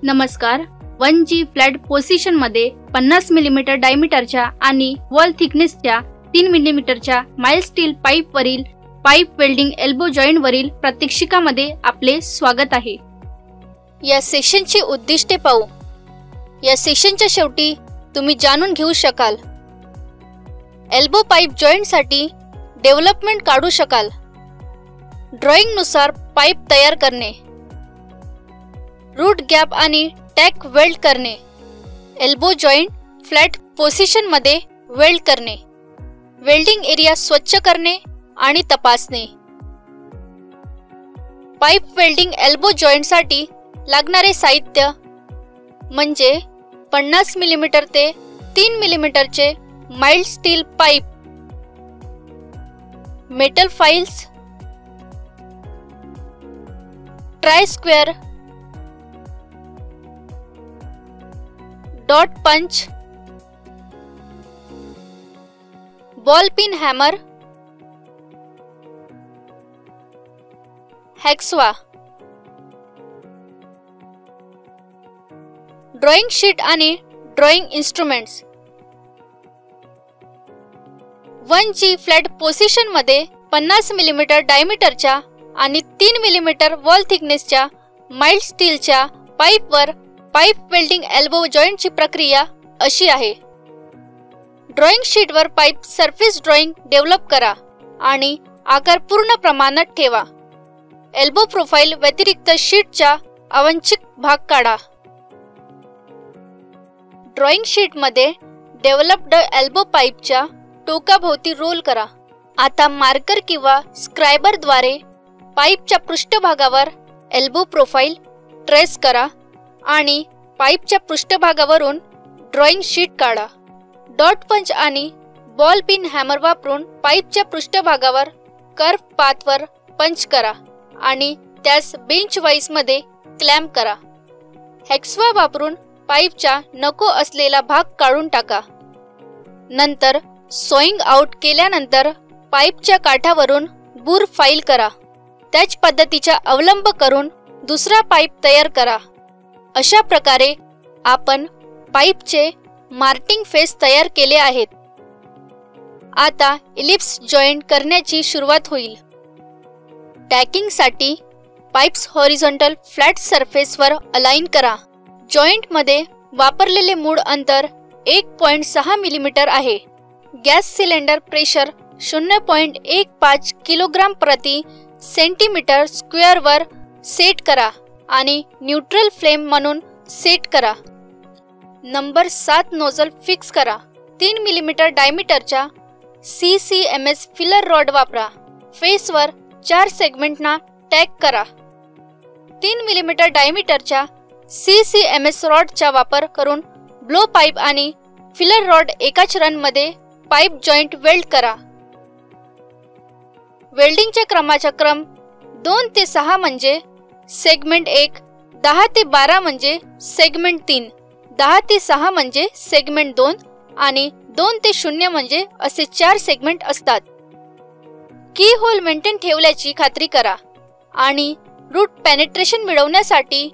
नमस्कार. 1G flat position मध्ये 50 millimetre डायमीटरच्या आणि वॉल थिकनेसच्या 3 मिलीमीटरच्या माइल्ड स्टील पाईप वरील पाईप वेल्डिंग एल्बो जॉइंट वरील प्रात्यक्षिकामध्ये आपले स्वागत आहे. या सेशनची उद्दिष्टे पाहू. या सेशनच्या शेवटी तुम्ही जाणून घेऊ शकाल एल्बो पाईप जॉइंट साठी डेव्हलपमेंट काढू शकाल, ड्रॉइंग नुसार पाईप तयार करणे, रूट गॅप आणि टॅक वेल्ड करणे, एल्बो जॉइंट फ्लॅट पोझिशन मध्ये वेल्ड करणे, वेल्डिंग एरिया स्वच्छ करणे आणि तपासणे. पाईप वेल्डिंग एल्बो जॉइंट साठी लागणारे साहित्य म्हणजे 50 मिलीमीटर ते 3 मिलीमीटरचे mild steel pipe, metal files, try square, dot punch, ball pin hammer, hacksaw, drawing sheet आणि drawing instruments. 1G flat position मध्ये 50 मिलीमीटर डायमीटरच्या आणि 3 मिलीमीटर वॉल थिकनेसच्या माइल्ड स्टीलच्या पाईपवर पाईप वेल्डिंग एल्बो जॉइंटची प्रक्रिया अशी आहे. ड्रॉइंग शीटवर पाईप सरफेस ड्रॉइंग डेव्हलप करा आणि आकार पूर्ण प्रमाणात ठेवा. एल्बो प्रोफाइल व्यतिरिक्त शीटचा अवांछित भाग काढा. ड्रॉइंग शीट मध्ये डेव्हलप्ड एल्बो पाईपच्या टोकाभोवती रोल करा. आता मार्कर किंवा स्क्रायबर द्वारे पाईपच्या पृष्ठभागावर एल्बो प्रोफाइल ट्रेस करा आणि पाईपच्या पृष्ठभागावरून ड्रॉइंग शीट काढा. डॉट पंच आणि बॉल पिन हॅमर वापरून पाईपच्या पृष्ठभागावर कर्व पाथवर पंच करा आणि त्यास बेंच वाईज मध्ये क्लॅम्प करा. हेक्सवा वापरून पाईपचा नको असलेला भाग काढून टाका. नंतर सॉइंग आउट केल्यानंतर पाईपच्या काठावरून बूर फाईल करा. त्याच पद्धतीचा अवलंब करून दुसरा पाईप तयार करा. अशा प्रकारे आपण पाईपचे मार्किंग फेस तयार केले आहेत. आता इलिप्स जॉइंट करण्याची सुरुवात होईल. टॅकिंग साठी पाईप्स हॉरिझॉन्टल फ्लॅट सरफेसवर अलाइन करा. जॉइंट मध्ये वापरलेले मूळ अंतर 1.6 मिलीमीटर आहे. गॅस सिलेंडर प्रेशर 0.15 किलोग्राम प्रति सेंटीमीटर स्क्वेअर वर सेट करा आणि न्यूट्रल फ्लेम म्हणून सेट करा. नंबर 7 नोझल फिक्स करा. 3 मिलीमीटर डायमीटरच्या CCMS फिलर रॉड वापरा. फेसवर 4 सेगमेंटना टॅग करा. 3 मिलीमीटर डायमीटरच्या CCMS रॉडचा वापर करून ब्लो पाईप आणि फिलर रॉड एकाच रन मध्ये पाईप जॉइंट वेल्ड करा. वेल्डिंगच्या क्रमाचा क्रम 2 ते 6 म्हणजे सेगमेंट 1, 10 ते 12 म्हणजे सेगमेंट 3, 10 ते 6 म्हणजे सेगमेंट 2 आणि 2 ते 0 म्हणजे असे 4 सेगमेंट असतात. की होल मेंटेन ठेवल्याची खात्री करा आणि रूट पेनिट्रेशन मिळवण्यासाठी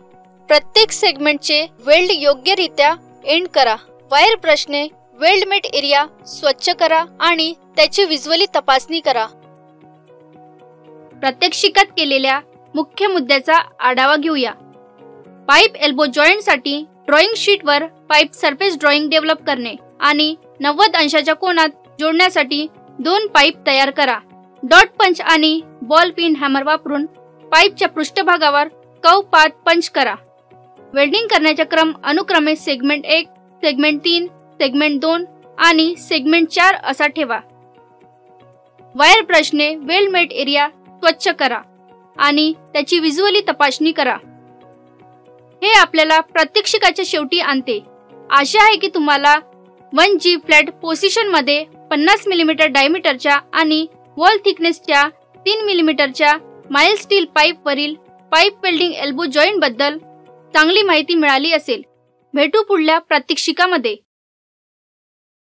प्रत्येक सेगमेंटचे वेल्ड योग्यरित्या एंड करा. वायर ब्रशने वेल्ड मेट एरिया स्वच्छ करा आणि त्याची व्हिज्युअली तपासणी करा. प्रात्यक्षिकात केलेल्या मुख्य मुद्द्याचा आढावा घेऊया. पाईप एल्बो जॉइंट साठी ड्रॉइंग शीटवर पाईप सरफेस ड्रॉइंग डेव्हलप करणे आणि 90 अंशाच्या कोनात जोडण्यासाठी 2 पाईप तयार करा. डॉट पंच आणि बॉल पिन हॅमर वापरून पाईपच्या पृष्ठभागावर कर्व पाथ पंच करा. वेल्डिंग करण्याचा क्रम अनुक्रमे सेगमेंट 1, सेगमेंट 3, सेगमेंट 2 आणि सेगमेंट 4 असा ठेवा. वायर ब्रशने वेल्ड मेट एरिया स्वच्छ करा आणि त्याची व्हिज्युअली तपासणी करा. हे आपल्याला प्रात्यक्षिकाच्या शेवटी आणते. आशा आहे की तुम्हाला 1G फ्लॅट पोझिशन मध्ये 50 मिलीमीटर डायमीटरच्या आणि वॉल थिकनेसच्या 3 मिलीमीटरच्या माइल्ड स्टील पाईप वरील पाईप वेल्डिंग एल्बो जॉइंट बद्दल चांगली माहिती मिळाली असेल. भेटू पुढल्या प्रात्यक्षिकामध्ये.